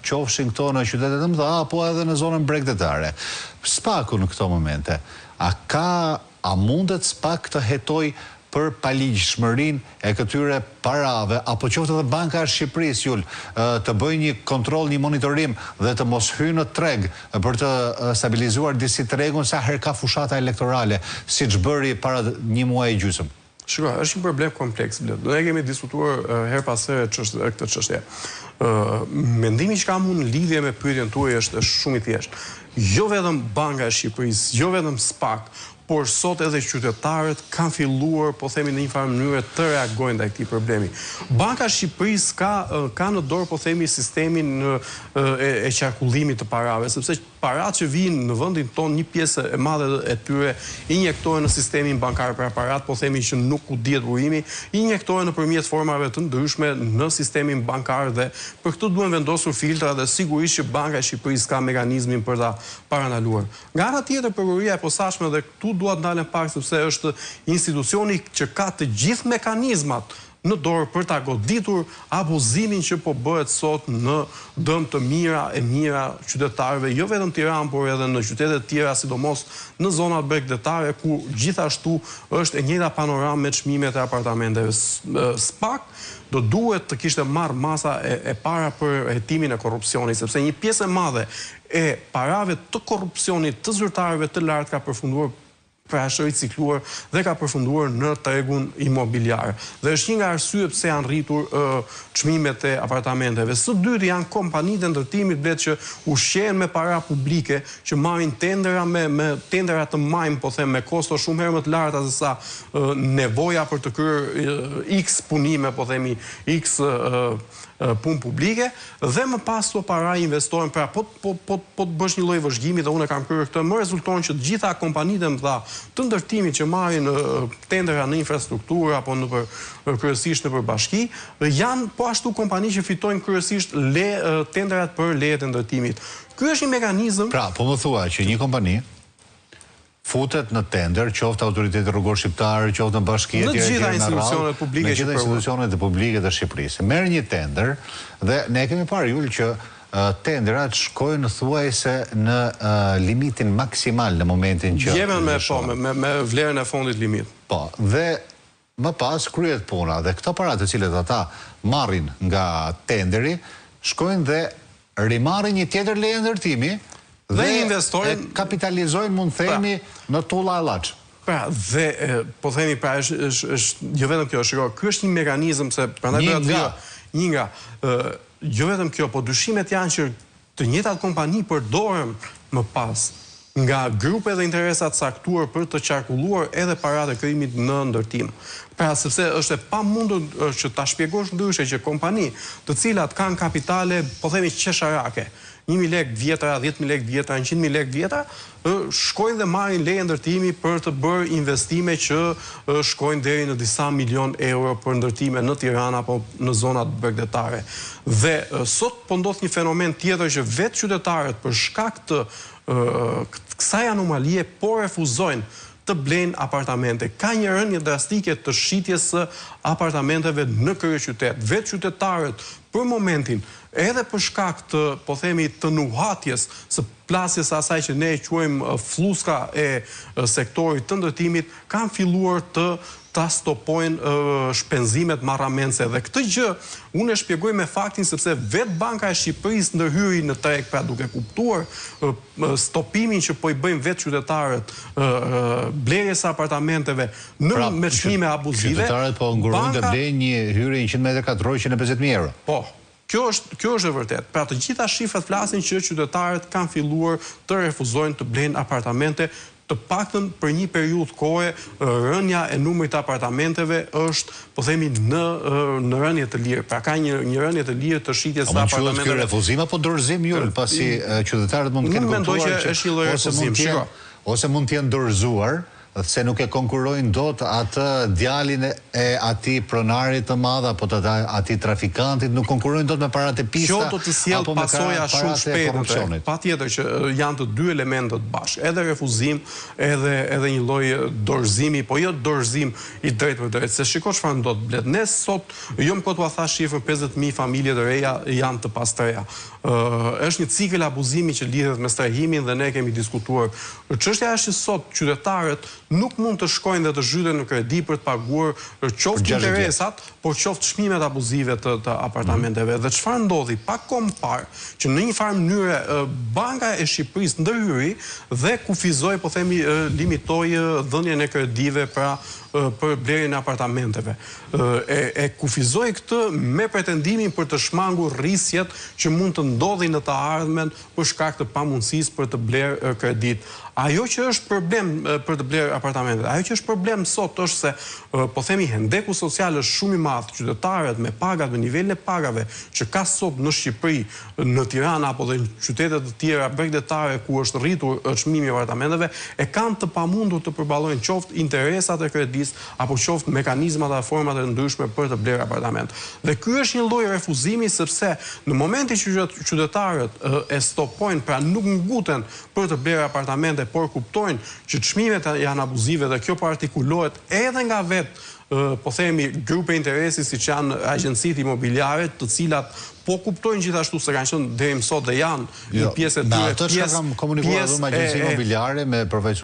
qofshin këto në qytetet e mëdha apo edhe në zonën bregdetare. SPAK-u në këto momente, a mundet SPAK të hetoj për paligjshmërinë e këtyre parave, apo qoftë edhe Banka e Shqipërisë, Jul, të bëjë një kontroll, një monitorim dhe të mos hyjë në treg për të stabilizuar disi tregun sa herë ka fushata elektorale, siç bëri para një muaji e gjysmë? Shiko, është një problem kompleks, Blet. Ne kemi diskutuar her pas here këtë çështje. Mendimi që kam unë në lidhje me pyetjen tuaj është shumë i thjeshtë. Jo vetëm Banka e Shqipërisë, jo vetëm SPAK, por sot edhe qytetarët kanë filluar, po themi në një farë mënyrë, të reagojnë ndaj këtij problemi. Banka e Shqipërisë ka në dorë, po themi, sistemin e qarkullimit të parave, sepse paratë që vinë në vendin tonë, një pjesë e madhe e tyre injektohen në sistemin bankar, pra paratë, po themi që nuk u dihet burimi, injektohen nëpërmjet formave të ndryshme në sistemin bankar dhe për këtë duhen vendosur filtra dhe sigurisht që Banka e Shqipërisë ka mekanizmin për ta parandaluar. Nga ana tjetër, prokuroria e posaçme, dhe këtu dua të ndalem pak sepse është institucioni që ka të gjithë mekanizmat në dorë për ta goditur abuzimin që po bëhet sot në dëm të mira qytetarëve, jo vetëm në Tiranë, por edhe në qytete të tjera, sidomos në zonat bregdetare, ku gjithashtu është e njëjta panoramë me çmimet e apartamenteve. SPAK do duhet të kishte marrë masa e para për hetimin e korrupsionit, sepse një pjesë e madhe e parave të korrupsionit të zyrtarëve të lartë ka përfunduar pra është ricikluar dhe ka përfunduar në tregun imobiliar. Dhe është një nga arsyet pse janë rritur çmimet e apartamenteve. Së dyti janë kompanitë e ndërtimit, Blet, që ushqehen me para publike, që marrin tendera me tendera të majm, po them, me kosto shumë herë më të larta se sa nevoja për të kryer X punime, po themi X punë publike, dhe më pas to para investohen, pra po të bësh një lloj vëzhgimi, dhe unë kam kryer këtë, më rezulton që të gjitha kompanitë e mëdha të ndërtimit që marrin tendera në infrastrukturë apo kryesisht nëpër bashki, janë po ashtu kompani që fitojnë kryesisht tenderat për lejet e ndërtimit. Ky është një mekanizëm. Pra, po më thua që një kompani futet në tender, qoftë Autoriteti Rrugor Shqiptar, qoftë në bashki e tjera, në gjitha institucionet publike, në gjitha institucionet publike të Shqipërisë. Merr një tender dhe ne kemi parë, Jul, që tenderat shkojnë thuajse në limitin maksimal në momentin që jepen me vlerën e fondit limit. Po, dhe më pas kryet puna dhe këto paratë të cilët ata marrin nga tenderi shkojnë dhe rimarrin një tjetër leje ndërtimi dhe investojnë, kapitalizojnë, mund themi, në tulla e llaç. Pra, dhe po themi, pra, është jo vetëm kjo, shiko, ky është një mekanizëm se prandaj një nga jo vetëm kjo, po dyshimet janë që të njëjtat kompani përdoren më pas nga grupe dhe interesat caktuar për të qarkulluar edhe paratë e krijimit në ndërtim. Pra, sepse është e pamundur që ta shpjegosh ndryshe që kompani të cilat kanë kapitale, po themi qesharake, 1.000 lekë vjetra, 10.000 lekë vjetra, 100.000 lekë vjetra, shkojnë dhe marrin leje ndërtimi për të bërë investime që shkojnë deri në disa milion euro për ndërtime në Tiranë apo në zonat bregdetare. Dhe sot po ndodh një fenomen tjetër që vetë qytetarët për shkak të kësaj anomalie po refuzojnë të blejnë apartamente. Ka një rënje drastike të shitjes së apartamenteve në kryeqytet. Vetë qytetarët për momentin, edhe për shkak të, po themi, të nuhatjes së plasjes asaj që ne e quajmë fluska e sektorit të ndërtimit, kanë filluar ta stopojnë shpenzimet marramense. Dhe këtë gjë unë e shpjegoj me faktin sepse vetë Banka e Shqipërisë ndërhyri në treg, pra duke kuptuar stopimin që po i bëjmë vetë qytetarët blerjes së apartamenteve me çmime abuzive. Qytetarët po ngurojnë të blejnë një hyrje 100 metra katror 150.000 euro. Po. Kjo është e vërtet. Pra të gjitha shifrat flasin që qytetarët kanë filluar të refuzojnë të blejnë apartamente, të paktën për një periudhë kohe, rënja e numrit të apartamenteve është, po themi, në rënje të lirë. Pra ka një rënje të lirë të shitjes së apartamenteve. Mund të quhet refuzim apo dorëzim, Jul, pasi qytetarët mund të kenë kuptuar që është një lloj refuzim. Ose mund të jenë dorëzuar, se nuk e konkurrojnë dot atë djalin e atij pronarit të madh apo të atij trafikantit, nuk konkurrojnë dot me paratë e pista. Kjo do të sjell pasoja shumë shpejt. Patjetër që janë të dy elementët bashkë, edhe refuzim, edhe një lloj dorëzimi, po jo dorëzim i drejtë për drejtë. Se shiko çfarë ndodh blet. Ne sot jo më kot u tha shifrën 50.000 familje të reja janë të pastreja. Është një cikël abuzimi që lidhet me strehimin dhe ne kemi diskutuar. Çështja është që sot qytetarët nuk mund të shkojnë dhe të zhyten në kredi për të paguar qoftë interesat, por qoftë çmimet abuzive të apartamenteve. Dhe çfarë ndodhi? Pak kohë më parë, që në një farë mënyrë Banka e Shqipërisë ndërhyri dhe kufizoi, po themi, limitoi dhënien e kredive për blerjen e apartamenteve. E kufizoi këtë me pretendimin për të shmangur rrisjet që mund të ndodhin në të ardhmen për shkak të pamundësisë për të blerë kredit. Ajo që është problem për të blerë apartamentet, ajo që është problem sot është se, po themi, hendeku social është shumë i madh, qytetarët me pagat, me nivelin e pagave që ka sot në Shqipëri, në Tiranë apo dhe në qytete të tjera bregdetare ku është rritur çmimi i apartamenteve, e kanë të pamundur të përballojnë qoftë interesat e kredis apo qoftë mekanizmat dhe format e ndryshme për të blerë apartament. Dhe ky është një lloj refuzimi sepse në momentin që qytetarët e stopojnë, pra nuk nguten për të blerë apartamente, por kuptojnë që çmimet janë abuzive dhe kjo partikulohet edhe nga po themi, grupe interesi siç janë agjencitë imobiliare, të cilat po kuptojnë gjithashtu se kanë qenë deri më sot dhe janë një pjesë e tyre. Me ato që kam komunikuar me agjencitë imobiliare, me